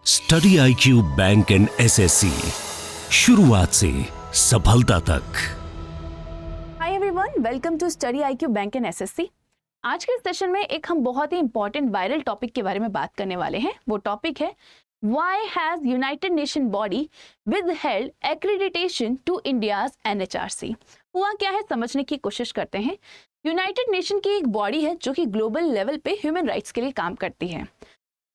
Study IQ bank and SSC, शुरुआत से सफलता तक। Hi everyone, welcome to study IQ bank and SSC। आज के सेशन में एक हम बहुत ही इंपॉर्टेंट वायरल टॉपिक के बारे में बात करने वाले हैं। वो टॉपिक है why has United Nation body withheld accreditation to India's NHRC। हुआ क्या है समझने की कोशिश करते हैं। यूनाइटेड नेशन की एक बॉडी है जो कि ग्लोबल लेवल पे ह्यूमन राइट्स के लिए काम करती है।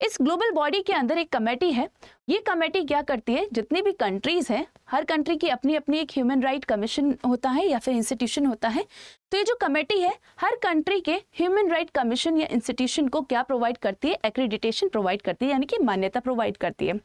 इस ग्लोबल बॉडी के अंदर एक कमेटी है। ये कमेटी क्या करती है, जितनी भी कंट्रीज हैं, हर कंट्री की अपनी अपनी एक ह्यूमन राइट कमीशन होता है या फिर इंस्टीट्यूशन होता है। तो ये जो कमेटी है हर कंट्री के ह्यूमन राइट कमीशन या इंस्टीट्यूशन को क्या प्रोवाइड करती है, एक्रेडिटेशन प्रोवाइड करती है, यानी कि मान्यता प्रोवाइड करती है।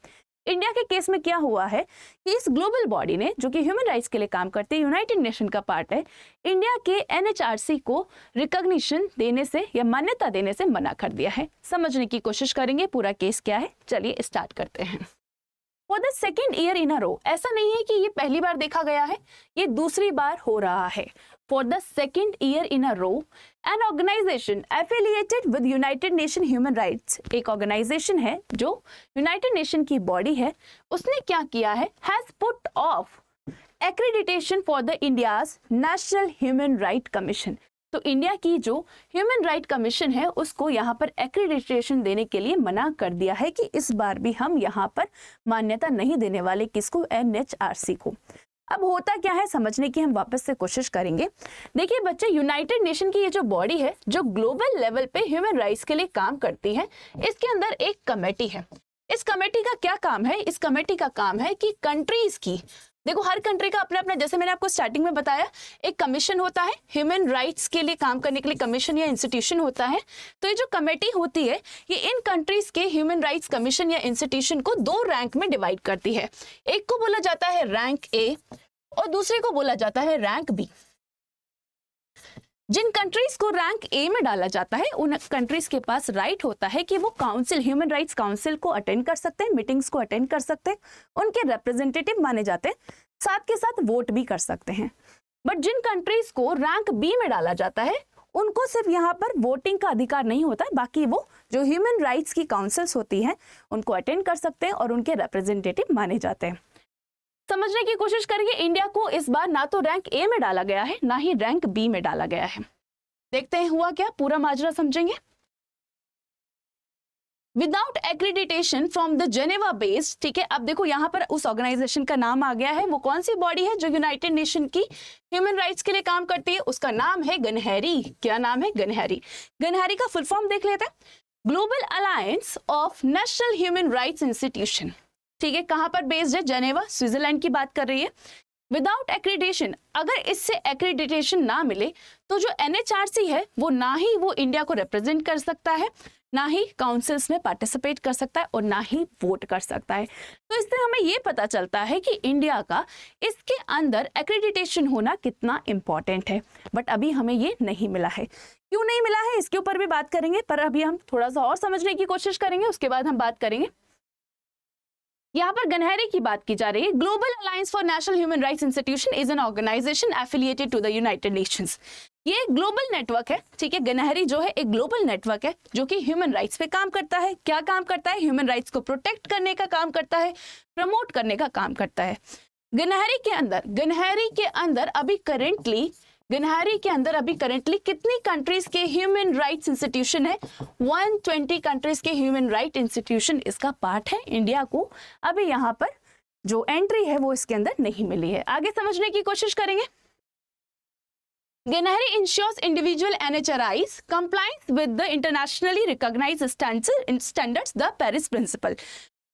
इंडिया के केस में क्या हुआ है कि इस ग्लोबल बॉडी ने, जो कि ह्यूमन राइट्स के लिए काम करती है, यूनाइटेड नेशन का पार्ट है, इंडिया के NHRC को रिकॉग्निशन देने से या मान्यता देने से मना कर दिया है। समझने की कोशिश करेंगे पूरा केस क्या है। चलिए स्टार्ट करते हैं। For the second year in a row, ऐसा नहीं है कि ये पहली बार देखा गया है, ये दूसरी बार हो रहा है। For the second year in a row an organisation affiliated with United Nation human rights, एक ऑर्गेनाइजेशन है जो यूनाइटेड नेशन की बॉडी है, उसने क्या किया है, has put off accreditation for the India's national human right commission. तो इंडिया की जो ह्यूमन राइट कमीशन है उसको यहाँ पर एक्रेडिटेशन देने के लिए मना कर दिया है कि इस बार भी हम यहाँ पर मान्यता नहीं देने वाले, किसको, NHRC को। अब होता क्या है समझने की हम वापस से कोशिश करेंगे। देखिए बच्चे, यूनाइटेड नेशन की ये जो बॉडी है जो ग्लोबल लेवल पे ह्यूमन राइट्स के लिए काम करती है, इसके अंदर एक कमेटी है। इस कमेटी का क्या काम है? इस कमेटी का काम है कि कंट्रीज की, देखो हर कंट्री का अपना अपना, जैसे मैंने आपको स्टार्टिंग में बताया, एक कमीशन होता है ह्यूमन राइट्स के लिए काम करने के लिए, कमीशन या इंस्टीट्यूशन होता है। तो ये जो कमेटी होती है ये इन कंट्रीज के ह्यूमन राइट्स कमीशन या इंस्टीट्यूशन को दो रैंक में डिवाइड करती है। एक को बोला जाता है रैंक A और दूसरे को बोला जाता है रैंक B। जिन कंट्रीज को रैंक A में डाला जाता है उन कंट्रीज के पास राइट होता है कि वो काउंसिल, ह्यूमन राइट्स काउंसिल को अटेंड कर सकते हैं, मीटिंग्स को अटेंड कर सकते हैं, उनके रिप्रेजेंटेटिव माने जाते हैं, साथ के साथ वोट भी कर सकते हैं। बट जिन कंट्रीज को रैंक B में डाला जाता है उनको सिर्फ यहाँ पर वोटिंग का अधिकार नहीं होता है, बाकी वो जो ह्यूमन राइट्स की काउंसिल्स होती हैं उनको अटेंड कर सकते हैं और उनके रिप्रेजेंटेटिव माने जाते हैं। समझने की कोशिश करेंगे। इंडिया को इस बार ना तो रैंक A में डाला गया है ना ही रैंक B में डाला गया है। देखते हैं हुआ क्या, पूरा माजरा समझेंगे। Without accreditation from the Geneva based, ठीक है, अब देखो यहाँ पर उस ऑर्गेनाइजेशन का नाम आ गया है। वो कौन सी बॉडी है जो यूनाइटेड नेशन की ह्यूमन राइट्स के लिए काम करती है? उसका नाम है गनहरी। क्या नाम है? गनहरी। गनहरी का फुल फॉर्म देख लेते हैं, global alliance of national human rights institution. ठीक है, कहां पर बेस्ड है? जेनेवा, स्विट्जरलैंड की बात कर रही है। विदाउट एक्रेडिटेशन, अगर इससे एक्रेडिटेशन ना मिले तो जो NHRC है वो ना ही वो इंडिया को रिप्रेजेंट कर सकता है, ना ही काउंसिल्स में पार्टिसिपेट कर सकता है और ना ही वोट कर सकता है। तो इससे हमें ये पता चलता है कि इंडिया का इसके अंदर एक्रेडिटेशन होना कितना इंपॉर्टेंट है। बट अभी हमें ये नहीं मिला है। क्यों नहीं मिला है इसके ऊपर भी बात करेंगे, पर अभी हम थोड़ा सा और समझने की कोशिश करेंगे, उसके बाद हम बात करेंगे। यहाँ पर गनहरी की बात की जा रही है। Global alliance for national human rights institution is an organisation affiliated to the United Nations. ये ग्लोबल नेटवर्क है, ठीक है। गनहरी जो है एक ग्लोबल नेटवर्क है जो कि ह्यूमन राइट्स पे काम करता है। क्या काम करता है? ह्यूमन राइट्स को प्रोटेक्ट करने का काम करता है, प्रमोट करने का काम करता है। गनहरी के अंदर अभी करेंटली कितनी कंट्रीज के ह्यूमन राइट्स इंस्टीट्यूशन है? 120 कंट्रीज के ह्यूमन राइट इंस्टीट्यूशन इसका पार्ट है। इंडिया को अभी यहाँ पर जो एंट्री है वो इसके अंदर नहीं मिली है। आगे समझने की कोशिश करेंगे। गनहरी ensures individual NHRIs compliance with the internationally recognized standards, the Paris Principle।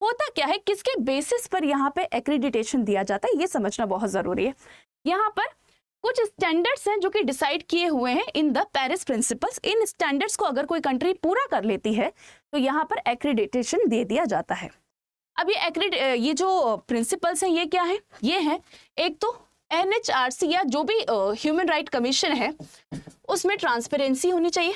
होता क्या है, किसके बेसिस पर यहाँ पे एक्रेडिटेशन दिया जाता है, ये समझना बहुत जरूरी है। यहाँ पर कुछ स्टैंडर्ड्स हैं जो कि डिसाइड किए हुए हैं in the Paris principles. In standards को अगर कोई कंट्री पूरा कर लेती है तो यहाँ पर एक्रेडिटेशन दे दिया जाता है। अब ये जो प्रिंसिपल्स हैं ये क्या है? ये है, एक तो NHRC या जो भी ह्यूमन राइट कमीशन है उसमें ट्रांसपेरेंसी होनी चाहिए।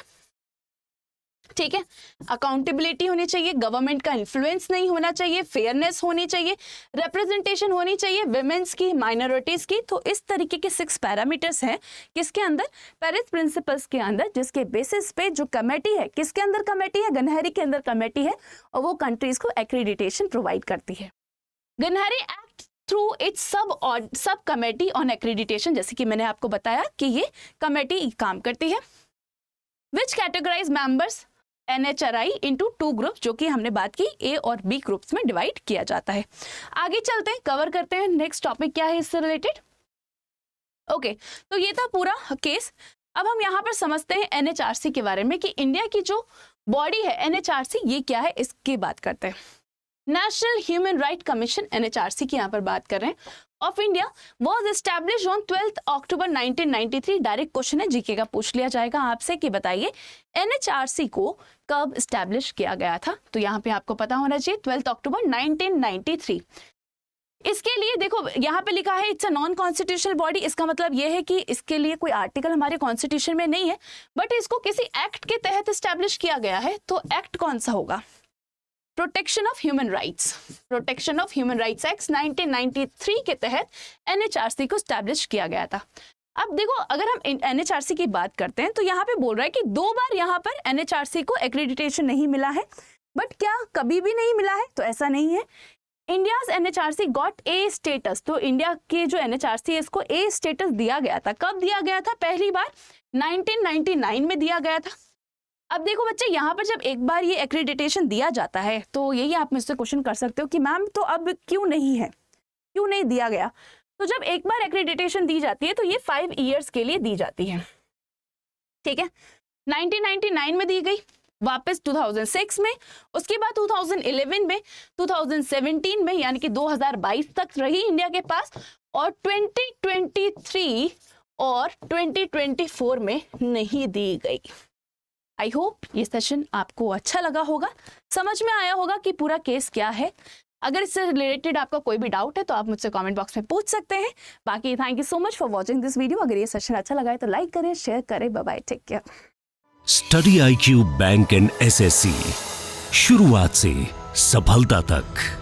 ठीक है, अकाउंटेबिलिटी होनी चाहिए, गवर्नमेंट का इन्फ्लुएंस नहीं होना चाहिए, फेयरनेस होनी चाहिए, रिप्रेजेंटेशन होनी चाहिए विमेंस की, माइनॉरिटीज की। तो इस तरीके के 6 पैरामीटर्स हैं किसके अंदर, पेरिस प्रिंसिपल्स के अंदर, जिसके बेसिस पे जो कमेटी है, किसके अंदर कमेटी है, गनहरी के अंदर कमेटी है, और वो कंट्रीज को एक्रेडिटेशन प्रोवाइड करती है। GANHRI act through its sub committee on accreditation, जैसे कि मैंने आपको बताया कि ये कमेटी काम करती है। Which categorize members NHRI into 2 groups, जो कि हमने बात की A और B ग्रुप्स में डिवाइड किया जाता है। आगे चलते हैं, कवर करते हैं नेक्स्ट टॉपिक क्या है इससे रिलेटेड। ओके, तो ये था पूरा केस। अब हम यहाँ पर समझते हैं NHRC के बारे में कि इंडिया की जो बॉडी है NHRC ये क्या है, इसकी बात करते हैं। National human right commission NHRC की यहाँ पर बात कर रहे हैं of India was establish on 12 October 1993। Direct question है, जीके का पूछ लिया जाएगा आपसे कि बताइए NHRC को कब एस्टैब्लिश किया गया था। तो यहाँ पे आपको पता होना चाहिए 12 अक्टूबर 1993। इसके लिए देखो यहाँ पे लिखा है it's a non constitutional body. इसका मतलब ये है कि इसके लिए कोई आर्टिकल हमारे कॉन्स्टिट्यूशन में नहीं है, बट इसको किसी एक्ट के तहत एस्टैब्लिश किया गया है। तो एक्ट कौन सा होगा, protection of human rights, protection of human rights act 1993 के तहत NHRC को स्टैब्लिश किया गया था। अब देखो अगर हम NHRC की बात करते हैं तो यहाँ पे बोल रहा है कि 2 बार यहाँ पर NHRC को एक्रेडिटेशन नहीं मिला है, बट क्या कभी भी नहीं मिला है, तो ऐसा नहीं है। India's NHRC got A status, तो इंडिया के जो NHRC है इसको A स्टेटस दिया गया था। कब दिया गया था, पहली बार 1999 में दिया गया था। अब देखो बच्चे, यहाँ पर जब एक बार ये एक्रेडिटेशन दिया जाता है तो यही आप मुझसे क्वेश्चन कर सकते हो कि मैम तो अब क्यों नहीं है, क्यों नहीं दिया गया। तो जब एक बार एक्रेडिटेशन दी जाती है तो ये 5 इयर्स के लिए दी जाती है, ठीक है। 1999 में दी गई, वापस 2006 में, उसके बाद 2011 में, 2017 में, यानी कि 2022 तक रही इंडिया के पास, और 2023 और 2024 में नहीं दी गई। आई होप ये सेशन आपको अच्छा लगा होगा, समझ में आया होगा कि पूरा केस क्या है। अगर इससे रिलेटेड आपका कोई भी डाउट है तो आप मुझसे कमेंट बॉक्स में पूछ सकते हैं। बाकी thank you so much for watching this video. अगर ये सेशन अच्छा लगा है तो लाइक करें, शेयर करें। Bye bye, take care. Study IQ bank and SSC, शुरुआत से सफलता तक।